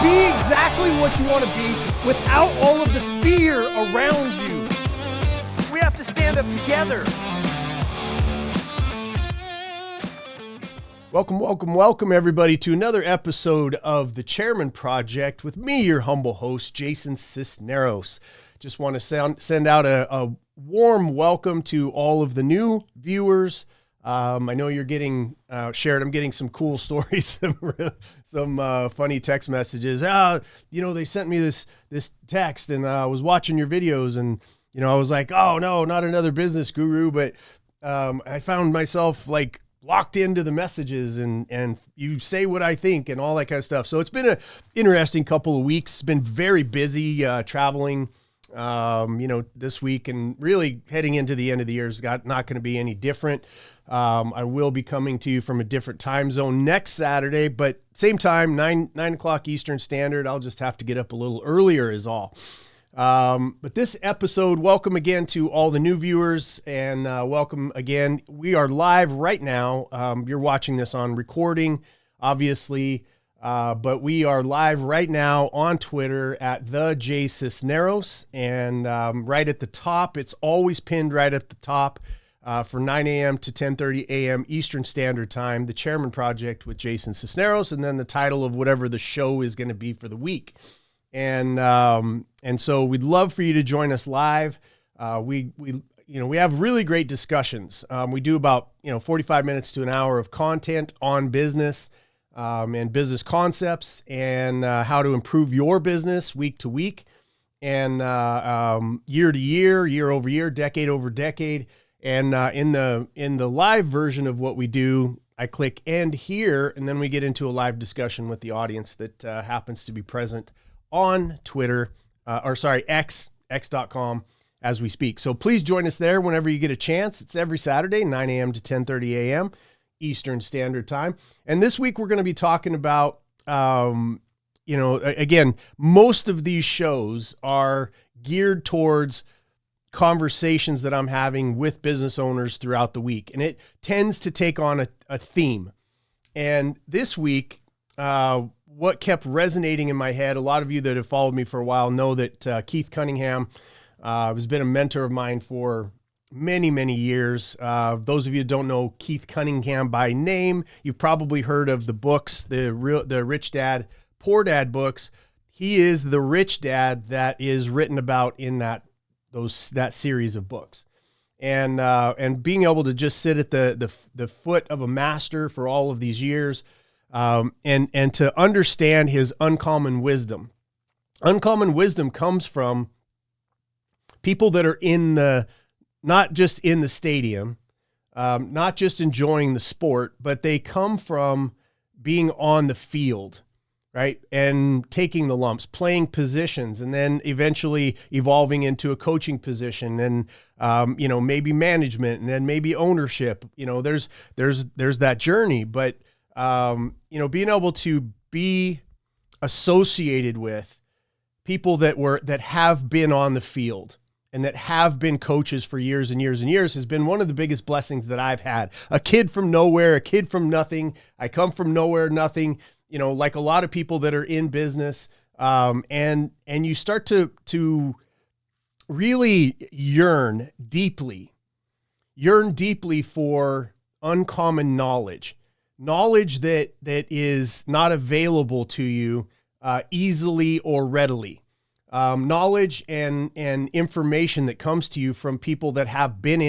be exactly what you want to be without all of the fear around you. We have to stand up together. Welcome everybody to another episode of The Chairman Project with me, your humble host, Jason Sisneros. Just want to send out a warm welcome to all of the new viewers. I know you're getting shared. I'm getting some cool stories, some funny text messages. They sent me this text, and I was watching your videos, and I was like, oh no, not another business guru, but I found myself like locked into the messages, and you say what I think and all that kind of stuff. So it's been an interesting couple of weeks. It's been very busy traveling. This week, and really heading into the end of the year is not going to be any different. I will be coming to you from a different time zone next Saturday, but same time, 9 o'clock Eastern Standard. I'll just have to get up a little earlier is all. But this episode, welcome again to all the new viewers, and welcome again. We are live right now. You're watching this on recording, obviously. But we are live right now on Twitter at the J Sisneros, and right at the top, it's always pinned right at the top for 9 a.m. to 10:30 a.m. Eastern Standard Time, The Chairman Project with Jason Sisneros, and then the title of whatever the show is going to be for the week. And so we'd love for you to join us live. We have really great discussions. We do about 45 minutes to an hour of content on business. And business concepts and how to improve your business week to week and year to year, year over year, decade over decade. And in the live version of what we do, I click end here, and then we get into a live discussion with the audience that happens to be present on Twitter, x.com as we speak. So please join us there whenever you get a chance. It's every Saturday, 9 a.m. to 10:30 a.m. Eastern Standard Time. And this week we're going to be talking about, again, most of these shows are geared towards conversations that I'm having with business owners throughout the week. And it tends to take on a theme. And this week, what kept resonating in my head, a lot of you that have followed me for a while know that Keith Cunningham has been a mentor of mine for many, many years. Those of you who don't know Keith Cunningham by name, you've probably heard of the books, the Rich Dad, Poor Dad books. He is the rich dad that is written about in that series of books. And being able to just sit at the foot of a master for all of these years, and to understand his uncommon wisdom. Uncommon wisdom comes from people that are not just in the stadium, not just enjoying the sport, but they come from being on the field, right? And taking the lumps, playing positions, and then eventually evolving into a coaching position and, maybe management, and then maybe ownership. There's that journey, but, being able to be associated with people that have been on the field and that have been coaches for years and years and years has been one of the biggest blessings that I've had. A kid from nowhere, a kid from nothing. I come from nowhere, nothing, like a lot of people that are in business. And you start to really yearn deeply for uncommon knowledge that is not available to you easily or readily. Knowledge and information that comes to you from people that have been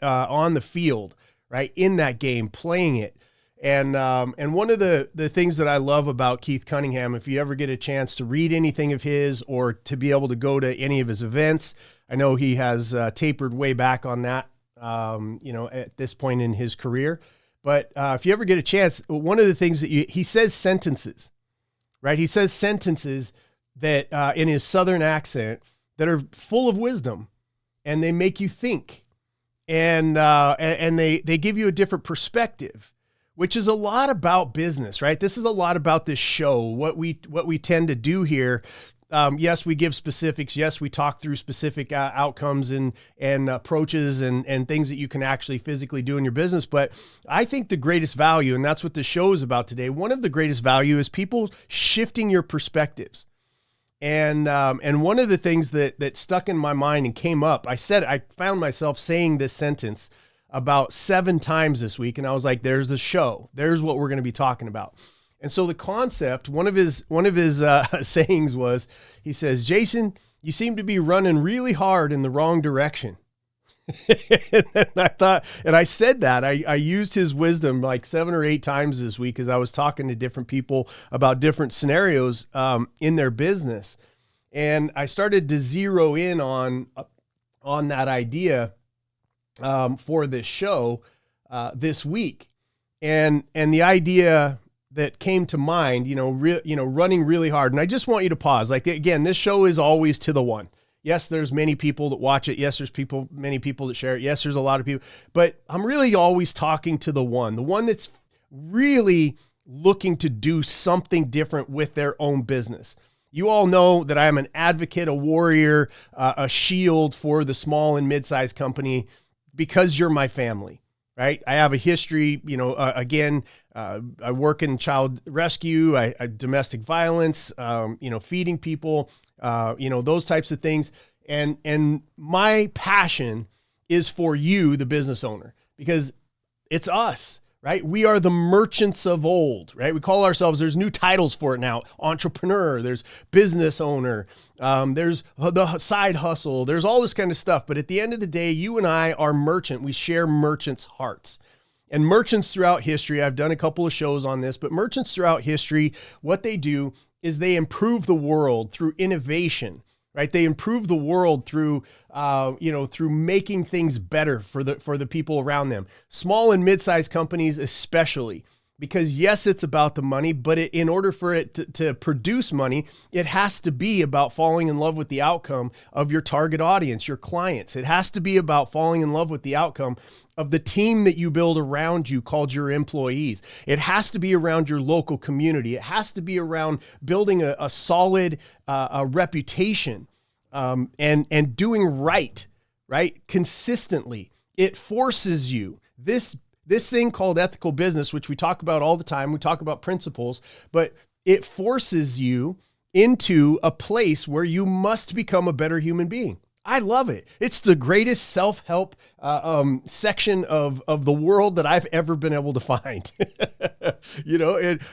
on the field, right, in that game, playing it. And one of the things that I love about Keith Cunningham, if you ever get a chance to read anything of his or to be able to go to any of his events, I know he has tapered way back on that, at this point in his career. But if you ever get a chance, one of the things that he says sentences, right? He says sentences that in his Southern accent that are full of wisdom, and they make you think, and they give you a different perspective, which is a lot about business, right? This is a lot about this show. What we tend to do here yes, we give specifics. Yes, we talk through specific outcomes and approaches and things that you can actually physically do in your business. But I think the greatest value, and that's what the show is about today, one of the greatest value is people shifting your perspectives. And one of the things that stuck in my mind and came up, I found myself saying this sentence about 7 times this week. And I was like, there's the show. There's what we're going to be talking about. And so the concept, one of his sayings was, he says, Jason, you seem to be running really hard in the wrong direction. And I thought, and I said that, I used his wisdom like 7 or 8 times this week as I was talking to different people about different scenarios in their business. And I started to zero in on that idea for this show this week. And the idea that came to mind, running really hard. And I just want you to pause. Like, again, this show is always to the one. Yes, there's many people that watch it. Yes, there's many people that share it. Yes, there's a lot of people, but I'm really always talking to the one that's really looking to do something different with their own business. You all know that I'm an advocate, a warrior, a shield for the small and mid-sized company because you're my family. Right? I have a history, I work in child rescue, I domestic violence, feeding people, those types of things. And my passion is for you, the business owner, because it's us, right? We are the merchants of old, right? We call ourselves, there's new titles for it now, entrepreneur, there's business owner, there's the side hustle, there's all this kind of stuff. But at the end of the day, you and I are merchant. We share merchants' hearts. And merchants throughout history, I've done a couple of shows on this, but merchants throughout history, what they do is they improve the world through innovation, right? They improve the world through, through making things better for the people around them. Small and mid-sized companies especially, because yes, it's about the money, but in order for it to produce money, it has to be about falling in love with the outcome of your target audience, your clients. It has to be about falling in love with the outcome of the team that you build around you called your employees. It has to be around your local community. It has to be around building a solid reputation and doing right consistently. It forces you. This thing called ethical business, which we talk about all the time, we talk about principles, but it forces you into a place where you must become a better human being. I love it. It's the greatest self-help section of the world that I've ever been able to find.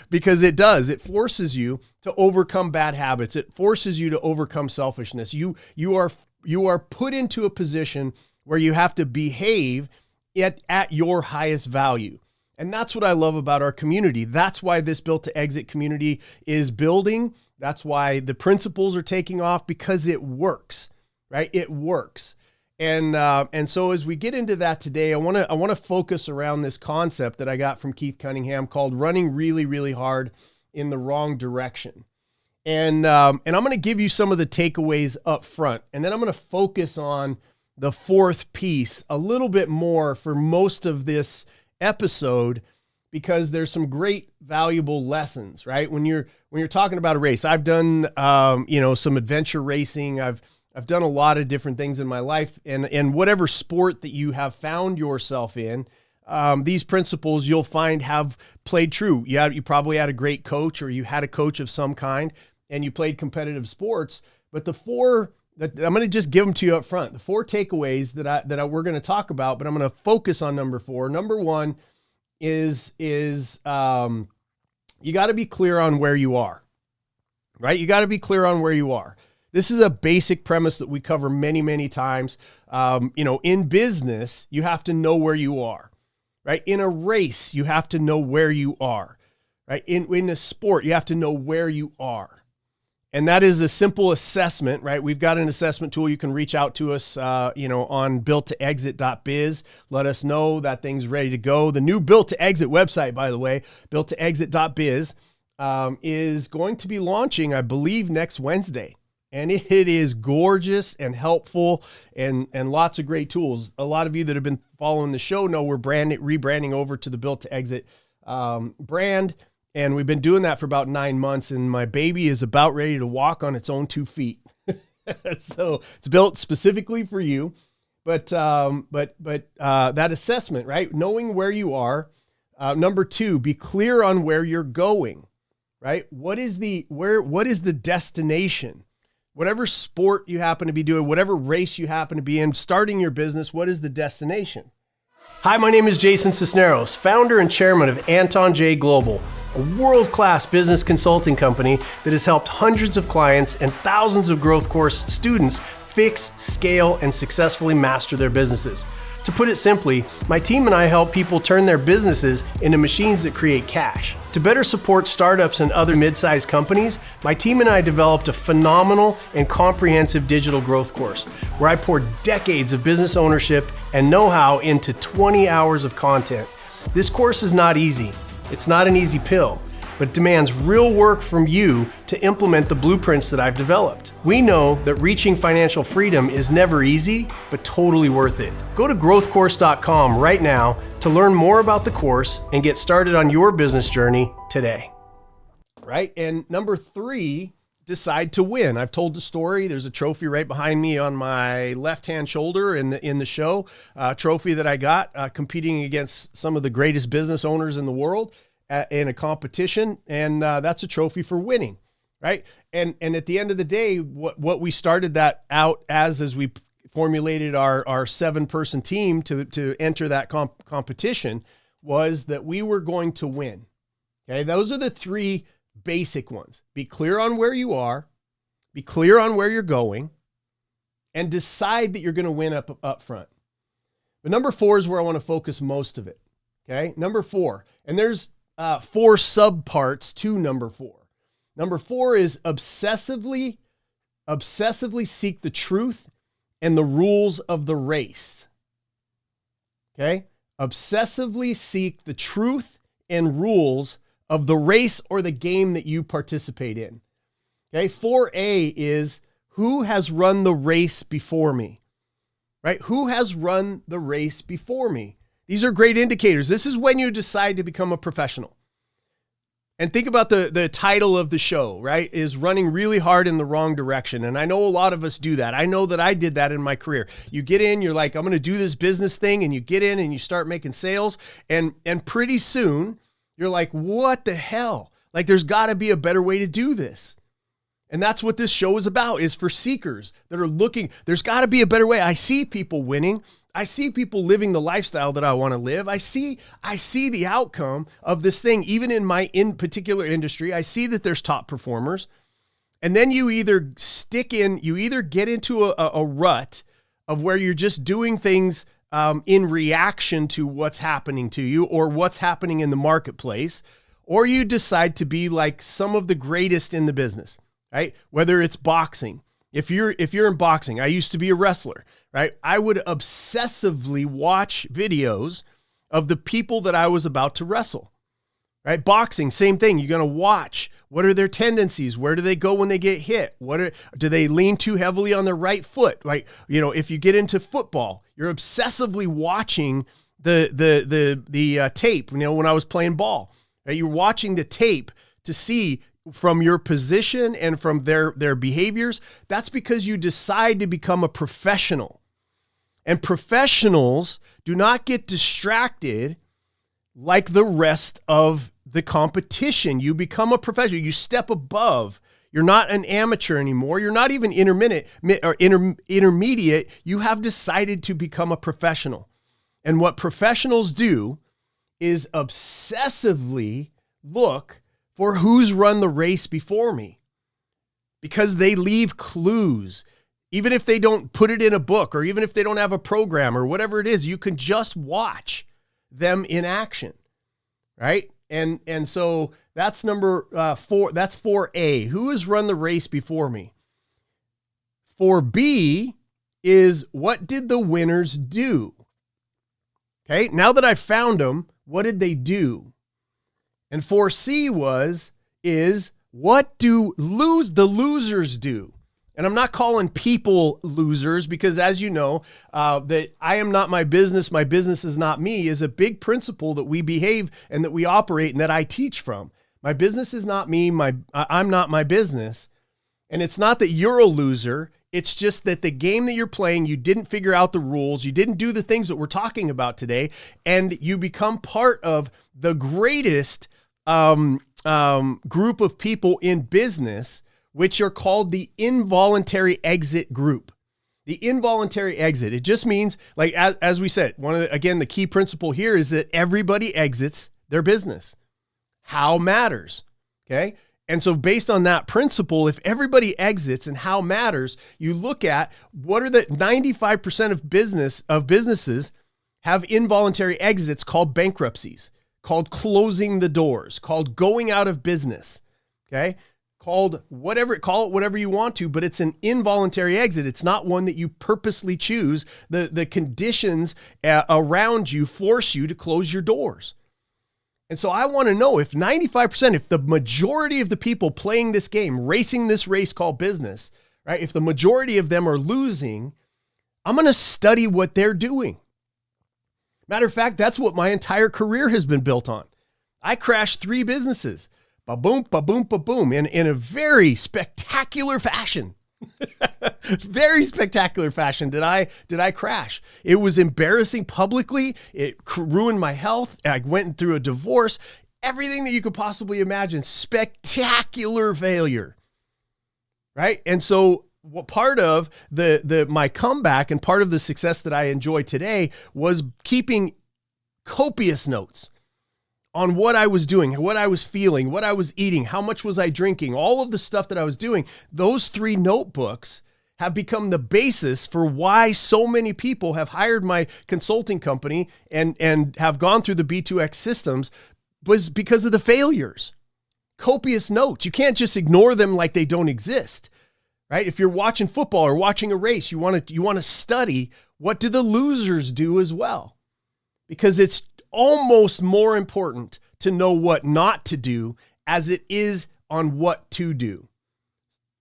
Because it does. It forces you to overcome bad habits. It forces you to overcome selfishness. You are put into a position where you have to behave at your highest value. And that's what I love about our community. That's why this Built to Exit community is building. That's why the principles are taking off, because it works, right? It works. And so as we get into that today, I want to focus around this concept that I got from Keith Cunningham called running really, really hard in the wrong direction. And I'm going to give you some of the takeaways up front, and then I'm going to focus on the fourth piece a little bit more for most of this episode, because there's some great valuable lessons, right? When you're talking about a race, I've done, some adventure racing. I've done a lot of different things in my life, and whatever sport that you have found yourself in, these principles you'll find have played true. You probably had a great coach, or you had a coach of some kind, and you played competitive sports. But I'm going to just give them to you up front. The 4 takeaways that we're going to talk about, but I'm going to focus on number 4. Number 1 is you got to be clear on where you are, right? You got to be clear on where you are. This is a basic premise that we cover many, many times. In business, you have to know where you are, right? In a race, you have to know where you are, right? In a sport, you have to know where you are. And that is a simple assessment, right? We've got an assessment tool. You can reach out to us, on builttoexit.biz. Let us know that thing's ready to go. The new Built to Exit website, by the way, builttoexit.biz, is going to be launching, I believe, next Wednesday. And it is gorgeous and helpful and lots of great tools. A lot of you that have been following the show know we're rebranding over to the Built to Exit brand. And we've been doing that for about 9 months, and my baby is about ready to walk on its own 2 feet. So it's built specifically for you. But that assessment, right? Knowing where you are. Number 2, be clear on where you're going, right? What is the destination? Whatever sport you happen to be doing, whatever race you happen to be in, starting your business, what is the destination? Hi, my name is Jason Sisneros, founder and chairman of Anton J Global, a world-class business consulting company that has helped hundreds of clients and thousands of growth course students fix, scale, and successfully master their businesses. To put it simply, my team and I help people turn their businesses into machines that create cash. To better support startups and other mid-sized companies, my team and I developed a phenomenal and comprehensive digital growth course where I poured decades of business ownership and know-how into 20 hours of content. This course is not easy. It's not an easy pill, but demands real work from you to implement the blueprints that I've developed. We know that reaching financial freedom is never easy, but totally worth it. Go to growthcourse.com right now to learn more about the course and get started on your business journey today. Right? And number 3, decide to win. I've told the story. There's a trophy right behind me on my left-hand shoulder in the show, a trophy that I got competing against some of the greatest business owners in the world in a competition, and that's a trophy for winning, right? And at the end of the day, what we started that out as we formulated our 7-person team to enter that competition was that we were going to win. Okay, those are the 3 basic ones. Be clear on where you are, be clear on where you're going, and decide that you're going to win up front. But number 4 is where I want to focus most of it. Okay, number 4, and there's 4 subparts to number 4. Number 4 is obsessively seek the truth and the rules of the race. Okay? Obsessively seek the truth and rules of the race or the game that you participate in. Okay? 4A is who has run the race before me? Right? Who has run the race before me? These are great indicators. This is when you decide to become a professional. And think about the title of the show, right? Is running really hard in the wrong direction. And I know a lot of us do that. I know that I did that in my career. You get in, you're like, I'm going to do this business thing. And you get in and you start making sales. And pretty soon you're like, what the hell? Like there's got to be a better way to do this. And that's what this show is about, is for seekers that are looking. There's got to be a better way. I see people winning. I see people living the lifestyle that I want to live. I see the outcome of this thing, even in my particular industry. I see that there's top performers. And then you either get into a rut of where you're just doing things in reaction to what's happening to you or what's happening in the marketplace, or you decide to be like some of the greatest in the business, right? Whether it's boxing. If you're in boxing, I used to be a wrestler, right? I would obsessively watch videos of the people that I was about to wrestle, right? Boxing, same thing. You're going to watch. What are their tendencies? Where do they go when they get hit? Do they lean too heavily on their right foot? Like, if you get into football, you're obsessively watching the tape. When I was playing ball, right? You're watching the tape to see from your position and from their behaviors. That's because you decide to become a professional. And professionals do not get distracted like the rest of the competition. You become a professional. You step above. You're not an amateur anymore. You're not even intermediate. You have decided to become a professional. And what professionals do is obsessively look for who's run the race before me, because they leave clues. Even if they don't put it in a book, or even if they don't have a program or whatever it is, you can just watch them in action, right? And so that's number 4. That's 4A. Who has run the race before me? 4B is, what did the winners do? Okay, now that I've found them, what did they do? And 4C is what do the losers do? And I'm not calling people losers, because as you know, that I am not my business is not me is a big principle that we behave and that we operate and that I teach from. My business is not me. I'm not my business. And it's not that you're a loser. It's just that the game that you're playing, you didn't figure out the rules. You didn't do the things that we're talking about today. And you become part of the greatest group of people in business, which are called the involuntary exit group. The involuntary exit. It just means, like, as we said, the key principle here is that everybody exits their business. How matters. Okay. And so based on that principle, if everybody exits and how matters, you look at what are the 95% of businesses have involuntary exits called bankruptcies, called closing the doors, called going out of business. Okay. Call it whatever you want to, but it's an involuntary exit. It's not one that you purposely choose. The conditions around you force you to close your doors. And so I want to know if 95%, if the majority of the people playing this game, racing this race called business, right? If the majority of them are losing, I'm going to study what they're doing. Matter of fact, that's what my entire career has been built on. I crashed 3 businesses. Ba-boom, ba-boom, ba-boom, in a very spectacular fashion. Very spectacular fashion did I crash. It was embarrassing publicly. It ruined my health. I went through a divorce. Everything that you could possibly imagine. Spectacular failure. Right? And so part of my comeback and part of the success that I enjoy today was keeping copious notes on what I was doing, what I was feeling, what I was eating, how much was I drinking, all of the stuff that I was doing. Those 3 notebooks have become the basis for why so many people have hired my consulting company and have gone through the B2X systems, was because of the failures. Copious notes. You can't just ignore them like they don't exist, right? If you're watching football or watching a race, you want to study what do the losers do as well, because it's almost more important to know what not to do as it is on what to do.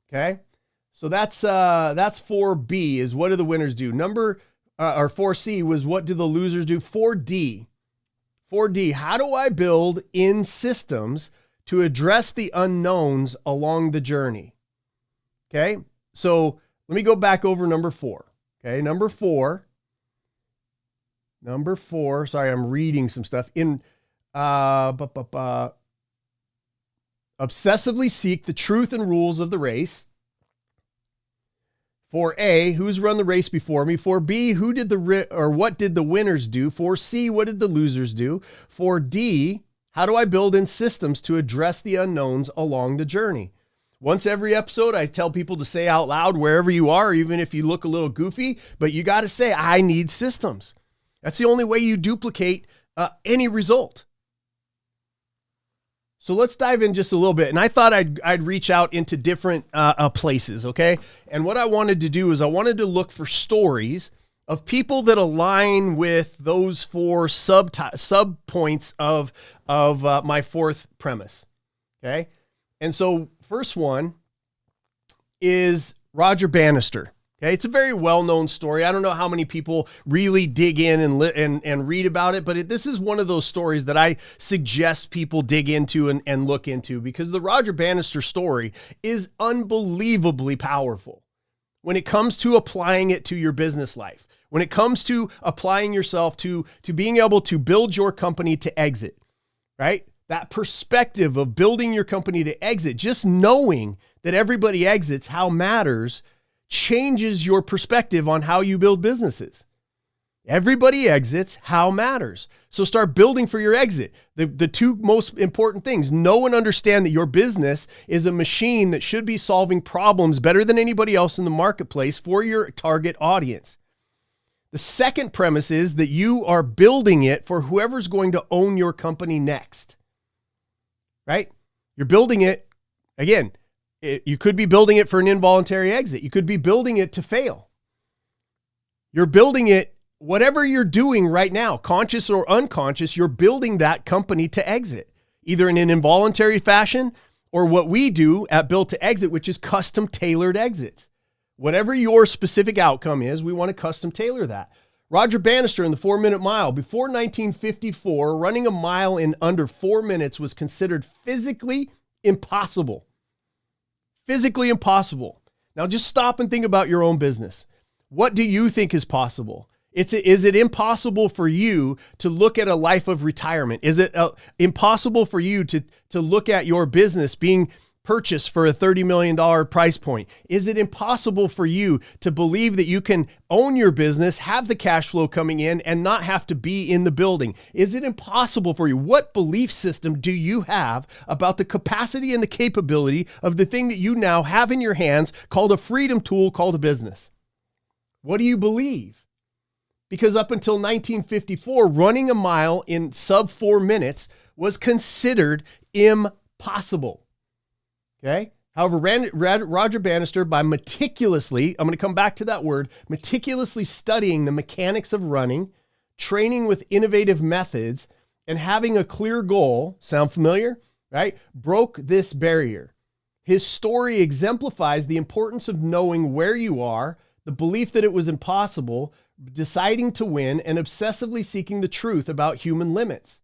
Okay. So that's 4B is what do the winners do? Or 4C was what do the losers do? 4D, how do I build in systems to address the unknowns along the journey? Okay. So let me go back over number 4. Okay. Number four, sorry, I'm reading some stuff. Obsessively seek the truth and rules of the race. 4A, who's run the race before me? 4B, what did the winners do? 4C, what did the losers do? 4D, how do I build in systems to address the unknowns along the journey? Once every episode, I tell people to say out loud wherever you are, even if you look a little goofy, but you got to say, I need systems. That's the only way you duplicate any result. So let's dive in just a little bit. And I thought I'd reach out into different places, okay? And what I wanted to do is I wanted to look for stories of people that align with those 4 sub points of my 4th premise, okay? And so first one is Roger Bannister. Okay, it's a very well-known story. I don't know how many people really dig in and read about it, but this is one of those stories that I suggest people dig into and look into, because the Roger Bannister story is unbelievably powerful when it comes to applying it to your business life, when it comes to applying yourself to being able to build your company to exit, right? That perspective of building your company to exit, just knowing that everybody exits, how matters, changes your perspective on how you build businesses. Everybody exits, how matters. So start building for your exit. The 2 most important things: know and understand that your business is a machine that should be solving problems better than anybody else in the marketplace for your target audience. The second premise is that you are building it for whoever's going to own your company next, right? You're building it, again, you could be building it for an involuntary exit. You could be building it to fail. You're building it, whatever you're doing right now, conscious or unconscious, you're building that company to exit, either in an involuntary fashion or what we do at Built to Exit, which is custom tailored exits. Whatever your specific outcome is, we want to custom tailor that, Roger Bannister in the 4-minute mile. Before 1954, running a mile in under 4 minutes was considered physically impossible. Physically impossible. Now just stop and think about your own business. What do you think is possible? Is it impossible for you to look at a life of retirement? Is it impossible for you to look at your business being purchased for a $30 million price point? Is it impossible for you to believe that you can own your business, have the cash flow coming in, and not have to be in the building? Is it impossible for you? What belief system do you have about the capacity and the capability of the thing that you now have in your hands called a freedom tool called a business? What do you believe? Because up until 1954, running a mile in sub 4 minutes was considered impossible. Okay. However, Roger Bannister, by meticulously, I'm going to come back to that word, meticulously studying the mechanics of running, training with innovative methods, and having a clear goal, sound familiar? Right? Broke this barrier. His story exemplifies the importance of knowing where you are, the belief that it was impossible, deciding to win, and obsessively seeking the truth about human limits.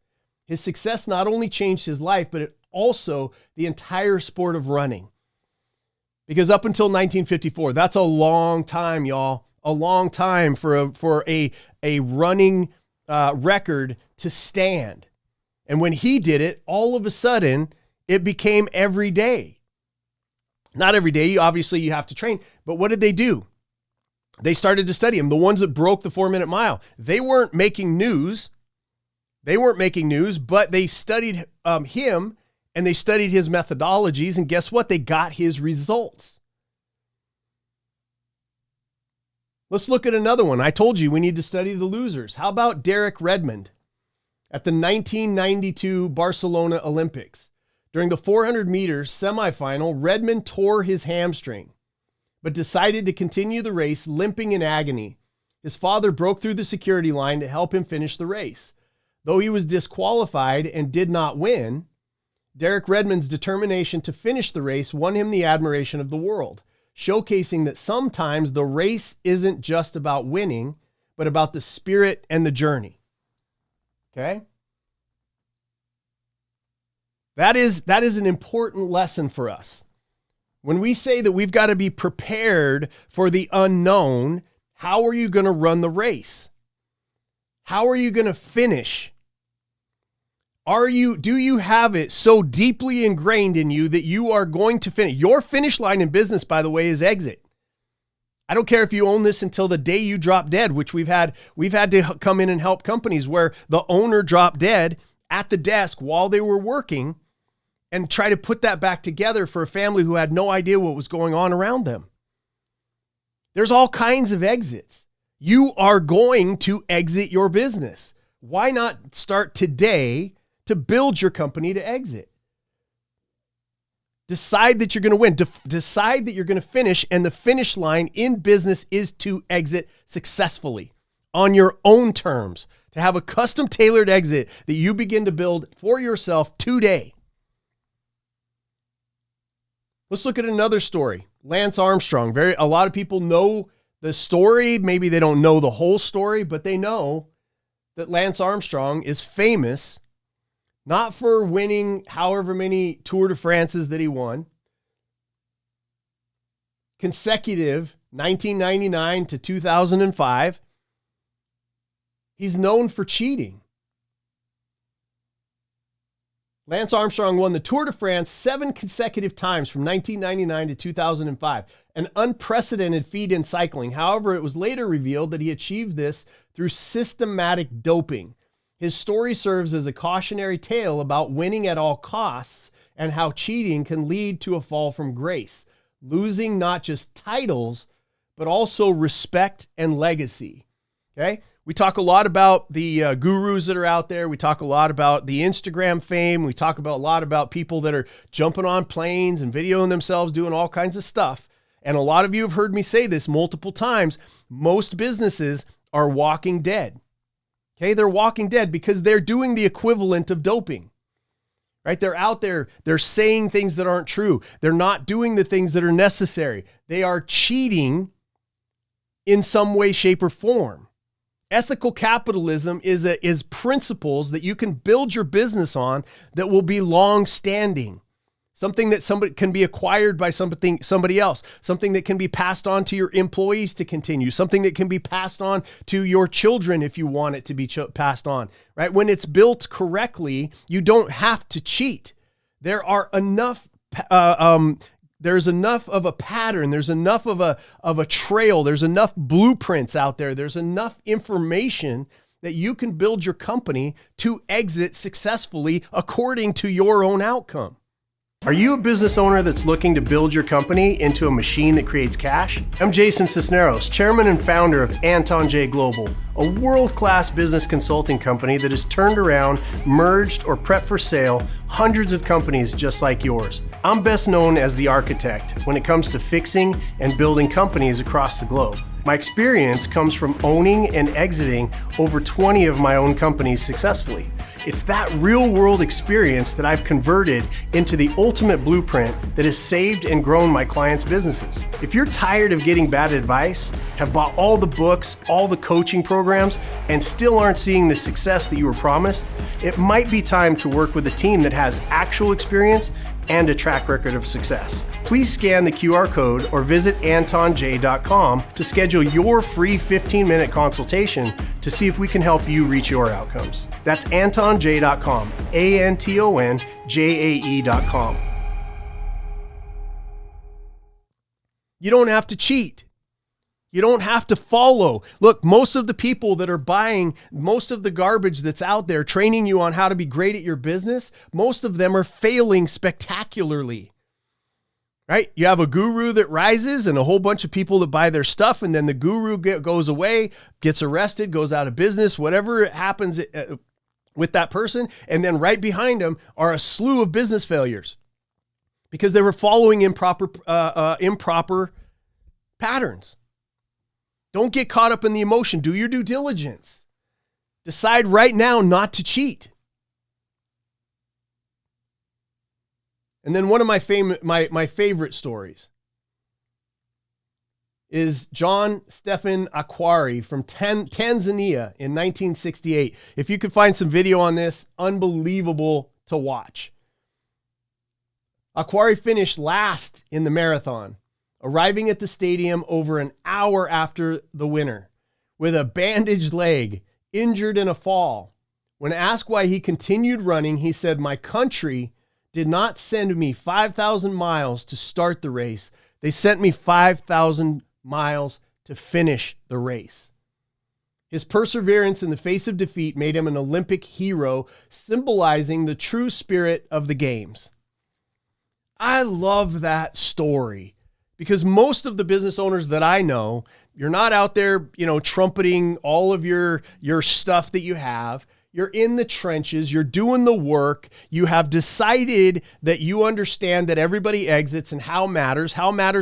His success not only changed his life, but it also the entire sport of running. Because up until 1954, that's a long time, y'all. A long time for a running record to stand. And when he did it, all of a sudden, it became every day. Not every day. Obviously, you have to train. But what did they do? They started to study him. The ones that broke the 4-minute mile. They weren't making news. But they studied him. And they studied his methodologies, and guess what? They got his results. Let's look at another one. I told you we need to study the losers. How about Derek Redmond at the 1992 Barcelona Olympics? During the 400 meters semifinal, Redmond tore his hamstring, but decided to continue the race limping in agony. His father broke through the security line to help him finish the race. Though he was disqualified and did not win, Derek Redmond's determination to finish the race won him the admiration of the world, showcasing that sometimes the race isn't just about winning, but about the spirit and the journey. Okay? That is an important lesson for us. When we say that we've got to be prepared for the unknown, how are you going to run the race? How are you going to finish? Do you have it so deeply ingrained in you that you are going to finish? Your finish line in business, by the way, is exit. I don't care if you own this until the day you drop dead, which we've had to come in and help companies where the owner dropped dead at the desk while they were working and try to put that back together for a family who had no idea what was going on around them. There's all kinds of exits. You are going to exit your business. Why not start today to build your company to exit? Decide that you're going to win. Decide that you're going to finish, and the finish line in business is to exit successfully on your own terms, to have a custom tailored exit that you begin to build for yourself today. Let's look at another story. Lance Armstrong. A lot of people know the story. Maybe they don't know the whole story, but they know that Lance Armstrong is famous not for winning however many Tour de France's that he won, consecutive 1999 to 2005. He's known for cheating. Lance Armstrong won the Tour de France 7 consecutive times from 1999 to 2005, an unprecedented feat in cycling. However, it was later revealed that he achieved this through systematic doping. His story serves as a cautionary tale about winning at all costs and how cheating can lead to a fall from grace, losing not just titles, but also respect and legacy. Okay? We talk a lot about the gurus that are out there. We talk a lot about the Instagram fame. We talk about a lot about people that are jumping on planes and videoing themselves doing all kinds of stuff. And a lot of you have heard me say this multiple times. Most businesses are walking dead. Okay, they're walking dead because they're doing the equivalent of doping, right? They're out there, they're saying things that aren't true. They're not doing the things that are necessary. They are cheating in some way, shape, or form. Ethical capitalism is principles that you can build your business on that will be long-standing. Something that somebody can be acquired by somebody else, something that can be passed on to your employees to continue, something that can be passed on to your children if you want it to be passed on, right? When it's built correctly, you don't have to cheat. There are enough there's enough of a pattern. There's enough of a trail. There's enough blueprints out there. There's enough information that you can build your company to exit successfully according to your own outcome. Are you a business owner that's looking to build your company into a machine that creates cash? I'm Jason Sisneros, chairman and founder of Anton J Global, a world-class business consulting company that has turned around, merged, or prepped for sale hundreds of companies just like yours. I'm best known as the architect when it comes to fixing and building companies across the globe. My experience comes from owning and exiting over 20 of my own companies successfully. It's that real-world experience that I've converted into the ultimate blueprint that has saved and grown my clients' businesses. If you're tired of getting bad advice, have bought all the books, all the coaching programs, and still aren't seeing the success that you were promised, it might be time to work with a team that has actual experience and a track record of success. Please scan the QR code or visit antonj.com to schedule your free 15-minute consultation to see if we can help you reach your outcomes. That's antonj.com, ANTONJAE.com. You don't have to cheat. You don't have to follow. Look, most of the people that are buying most of the garbage that's out there, training you on how to be great at your business, most of them are failing spectacularly, right? You have a guru that rises and a whole bunch of people that buy their stuff, and then the guru goes away, gets arrested, goes out of business, whatever happens with that person. And then right behind them are a slew of business failures because they were following improper patterns. Don't get caught up in the emotion. Do your due diligence. Decide right now not to cheat. And then one of my favorite stories is John Stephen Akhwari from Tanzania in 1968. If you could find some video on this, unbelievable to watch. Akhwari finished last in the marathon, arriving at the stadium over an hour after the winner with a bandaged leg, injured in a fall. When asked why he continued running, he said, "My country did not send me 5,000 miles to start the race. They sent me 5,000 miles to finish the race." His perseverance in the face of defeat made him an Olympic hero, symbolizing the true spirit of the games. I love that story. Because most of the business owners that I know, you're not out there, trumpeting all of your stuff that you have. You're in the trenches. You're doing the work. You have decided that you understand that everybody exits and how matters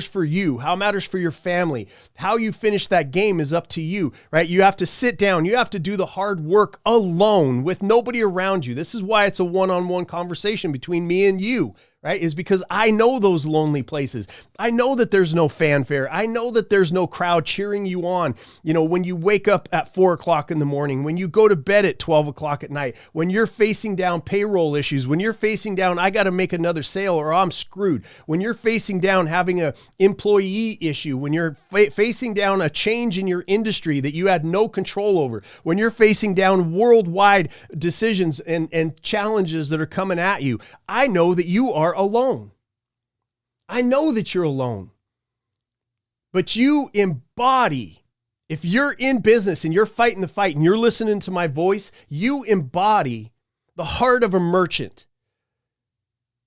for you, how matters for your family. How you finish that game is up to you, right? You have to sit down. You have to do the hard work alone with nobody around you. This is why it's a one-on-one conversation between me and you. Right? Is because I know those lonely places. I know that there's no fanfare. I know that there's no crowd cheering you on. When you wake up at 4 o'clock in the morning, when you go to bed at 12 o'clock at night, when you're facing down payroll issues, when you're facing down, I got to make another sale or I'm screwed. When you're facing down having an employee issue, when you're facing down a change in your industry that you had no control over, when you're facing down worldwide decisions and challenges that are coming at you, I know that you are alone. I know that you're alone. But you embody, if you're in business and you're fighting the fight and you're listening to my voice, you embody the heart of a merchant.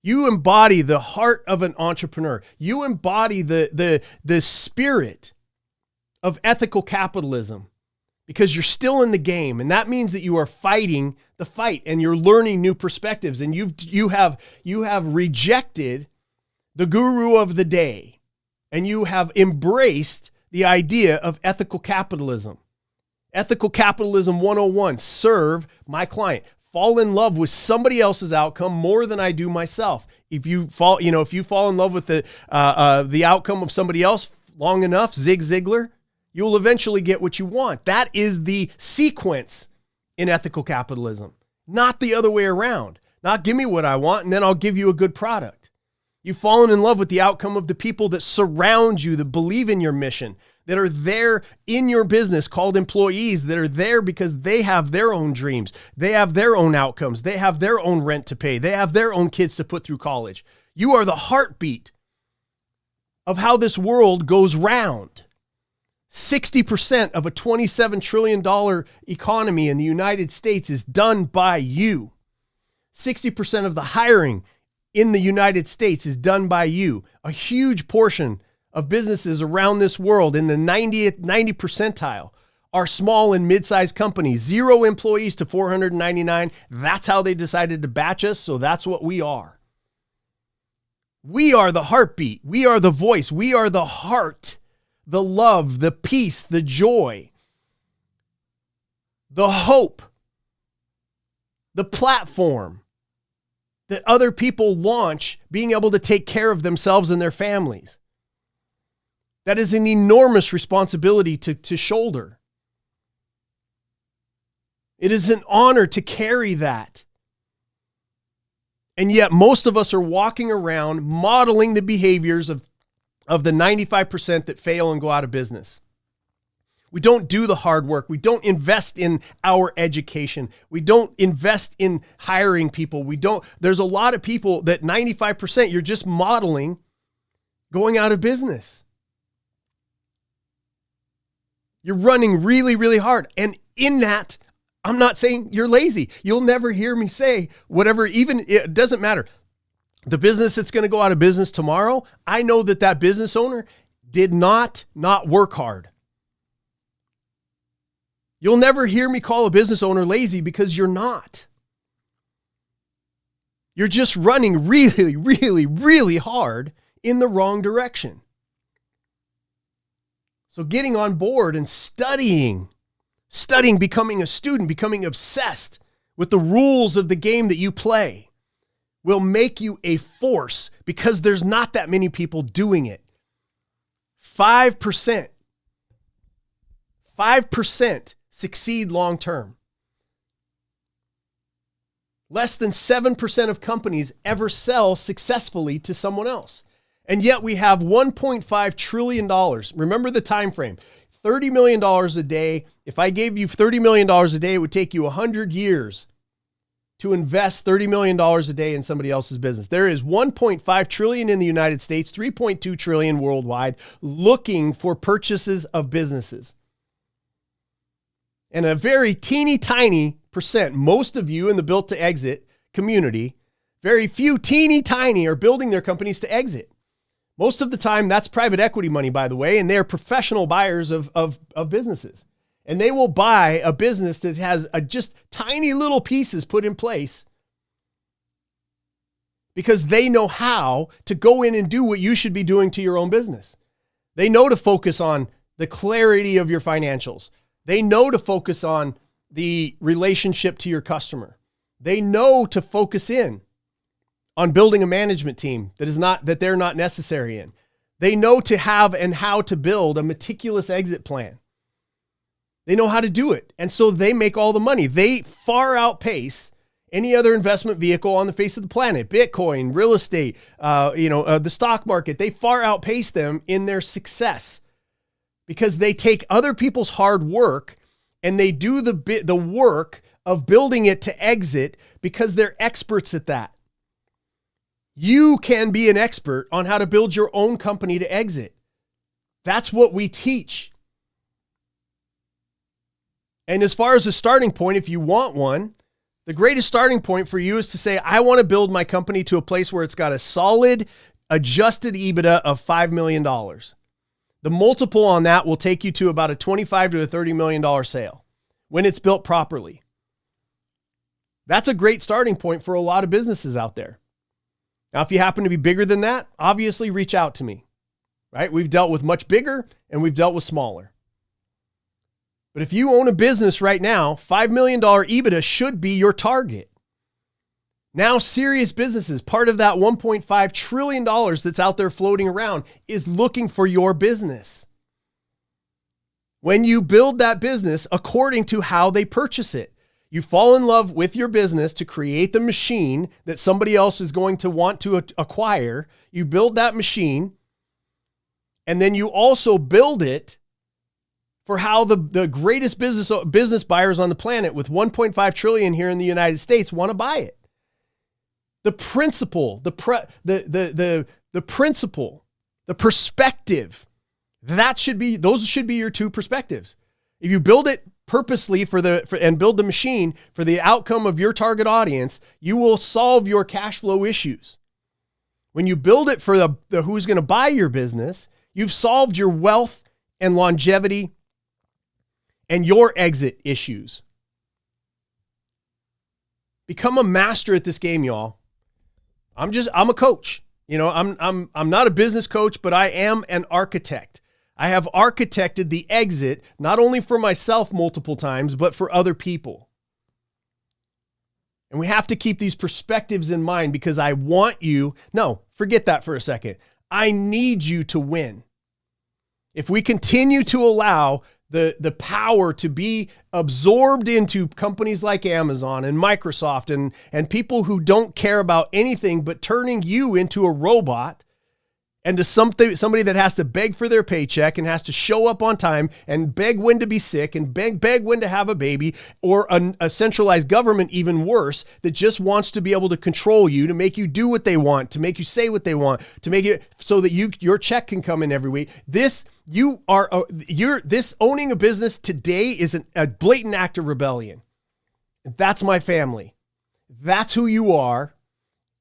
You embody the heart of an entrepreneur. You embody the spirit of ethical capitalism because you're still in the game. And that means that you are fighting the fight and you're learning new perspectives. And you have rejected the guru of the day and you have embraced the idea of ethical capitalism. Ethical capitalism 101, serve my client. Fall in love with somebody else's outcome more than I do myself. If you fall in love with the outcome of somebody else long enough, Zig Ziglar, you'll eventually get what you want. That is the sequence in ethical capitalism, not the other way around. Not give me what I want and then I'll give you a good product. You've fallen in love with the outcome of the people that surround you, that believe in your mission, that are there in your business, called employees, that are there because they have their own dreams. They have their own outcomes. They have their own rent to pay. They have their own kids to put through college. You are the heartbeat of how this world goes round. 60% of a $27 trillion economy in the United States is done by you. 60% of the hiring in the United States is done by you. A huge portion of businesses around this world in the 90 percentile are small and mid-sized companies, 0 employees to 499. That's how they decided to batch us, so that's what we are. We are the heartbeat. We are the voice. We are the heart, the love, the peace, the joy, the hope, the platform that other people launch being able to take care of themselves and their families. That is an enormous responsibility to shoulder. It is an honor to carry that. And yet most of us are walking around modeling the behaviors of the 95% that fail and go out of business. We don't do the hard work. We don't invest in our education. We don't invest in hiring people. There's a lot of people that 95% you're just modeling going out of business. You're running really, really hard. And in that, I'm not saying you're lazy. You'll never hear me say whatever, even it doesn't matter. The business that's going to go out of business tomorrow, I know that business owner did not work hard. You'll never hear me call a business owner lazy because you're not. You're just running really, really, really hard in the wrong direction. So getting on board and studying, becoming a student, becoming obsessed with the rules of the game that you play will make you a force because there's not that many people doing it. 5% succeed long term. Less than 7% of companies ever sell successfully to someone else. And yet we have $1.5 trillion. Remember the time frame. $30 million a day. If I gave you $30 million a day, it would take you 100 years to invest $30 million a day in somebody else's business. There is 1.5 trillion in the United States, 3.2 trillion worldwide, looking for purchases of businesses. And a very teeny tiny percent, most of you in the built to exit community, very few teeny tiny are building their companies to exit. Most of the time, that's private equity money, by the way, and they're professional buyers of businesses. And they will buy a business that has just tiny little pieces put in place because they know how to go in and do what you should be doing to your own business. They know to focus on the clarity of your financials. They know to focus on the relationship to your customer. They know to focus in on building a management team that they're not necessary in. They know to have and how to build a meticulous exit plan. They know how to do it. And so they make all the money. They far outpace any other investment vehicle on the face of the planet. Bitcoin, real estate, the stock market. They far outpace them in their success because they take other people's hard work and they do the work of building it to exit because they're experts at that. You can be an expert on how to build your own company to exit. That's what we teach. And as far as a starting point, if you want one, the greatest starting point for you is to say, I want to build my company to a place where it's got a solid adjusted EBITDA of $5 million. The multiple on that will take you to about a $25 to a $30 million sale when it's built properly. That's a great starting point for a lot of businesses out there. Now, if you happen to be bigger than that, obviously reach out to me, right? We've dealt with much bigger and we've dealt with smaller. But if you own a business right now, $5 million EBITDA should be your target. Now, serious businesses, part of that $1.5 trillion that's out there floating around, is looking for your business. when you build that business according to how they purchase it. You fall in love with your business to create the machine that somebody else is going to want to acquire. You build that machine, and then you also build it for how the greatest business buyers on the planet with 1.5 trillion here in the United States want to buy it. The principle, the principle, the perspective, those should be your two perspectives. If you build it purposely and build the machine for the outcome of your target audience, you will solve your cash flow issues. When you build it for the who's going to buy your business, you've solved your wealth and longevity and your exit issues. Become a master at this game, y'all. I'm a coach. You know, I'm not a business coach, but I am an architect. I have architected the exit, not only for myself multiple times, but for other people. And we have to keep these perspectives in mind because I want you, no, forget that for a second. I need you to win. If we continue to allow the power to be absorbed into companies like Amazon and Microsoft and people who don't care about anything but turning you into a robot and to somebody that has to beg for their paycheck and has to show up on time and beg when to be sick and beg when to have a baby, or a centralized government, even worse, that just wants to be able to control you, to make you do what they want, to make you say what they want, to make it so that your check can come in every week. This owning a business today is a blatant act of rebellion. That's my family. That's who you are.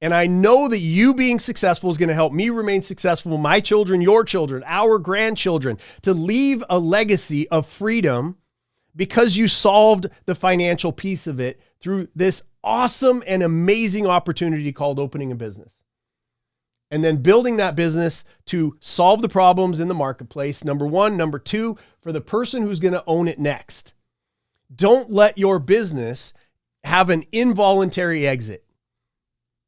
And I know that you being successful is going to help me remain successful, my children, your children, our grandchildren, to leave a legacy of freedom because you solved the financial piece of it through this awesome and amazing opportunity called opening a business. And then building that business to solve the problems in the marketplace, number one. Number two, for the person who's going to own it next. Don't let your business have an involuntary exit.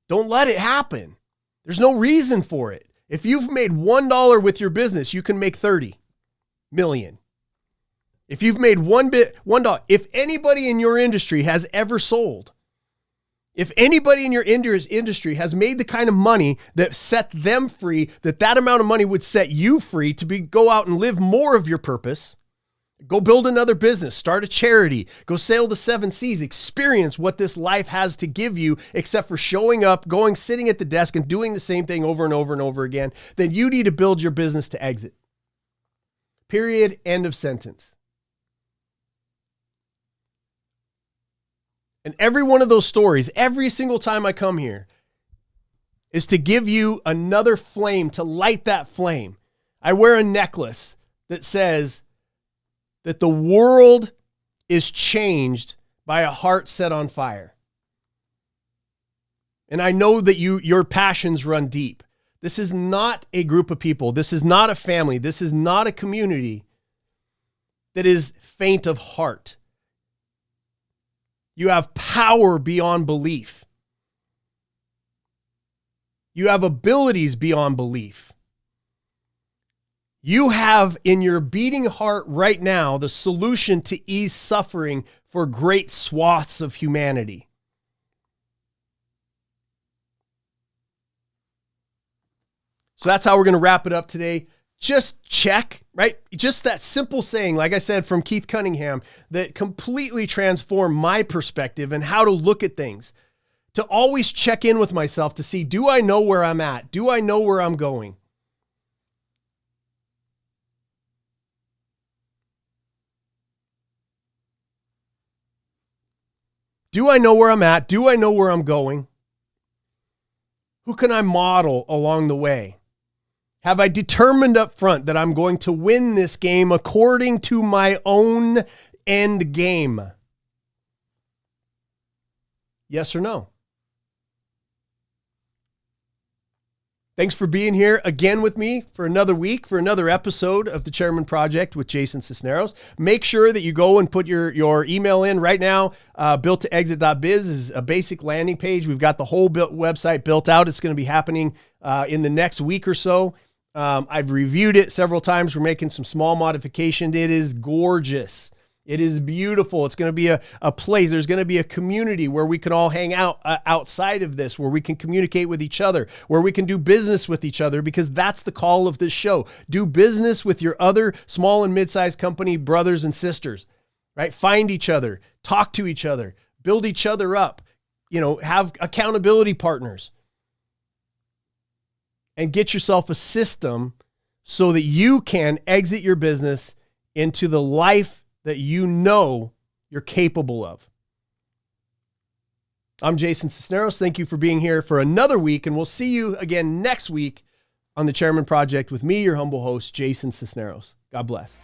Don't let it happen. There's no reason for it. If you've made $1 with your business, you can make 30 million. If you've made $1, if anybody in your industry has ever sold, if anybody in your industry has made the kind of money that set them free, that amount of money would set you free to go out and live more of your purpose, go build another business, start a charity, go sail the 7 seas, experience what this life has to give you, except for showing up, sitting at the desk and doing the same thing over and over and over again, then you need to build your business to exit. Period. End of sentence. And every one of those stories, every single time I come here, is to give you another flame, to light that flame. I wear a necklace that says that the world is changed by a heart set on fire. And I know that your passions run deep. This is not a group of people. This is not a family. This is not a community that is faint of heart. You have power beyond belief. You have abilities beyond belief. You have in your beating heart right now the solution to ease suffering for great swaths of humanity. So that's how we're going to wrap it up today. Just check, right? Just that simple saying, like I said, from Keith Cunningham, that completely transformed my perspective and how to look at things. To always check in with myself to see, do I know where I'm at? Do I know where I'm going? Do I know where I'm at? Do I know where I'm going? Who can I model along the way? Have I determined up front that I'm going to win this game according to my own end game? Yes or no? Thanks for being here again with me for another week, for another episode of The Chairman Project with Jason Sisneros. Make sure that you go and put your email in right now. Built2exit.biz is a basic landing page. We've got the whole website built out. It's going to be happening in the next week or so. I've reviewed it several times. We're making some small modifications. It is gorgeous. It is beautiful. It's going to be a place. There's going to be a community where we can all hang out outside of this, where we can communicate with each other, where we can do business with each other, because that's the call of this show. Do business with your other small and mid-sized company brothers and sisters, right? Find each other, talk to each other, build each other up, have accountability partners, and get yourself a system so that you can exit your business into the life that you know you're capable of. I'm Jason Sisneros. Thank you for being here for another week, and we'll see you again next week on the Chairman Project with me, your humble host, Jason Sisneros. God bless.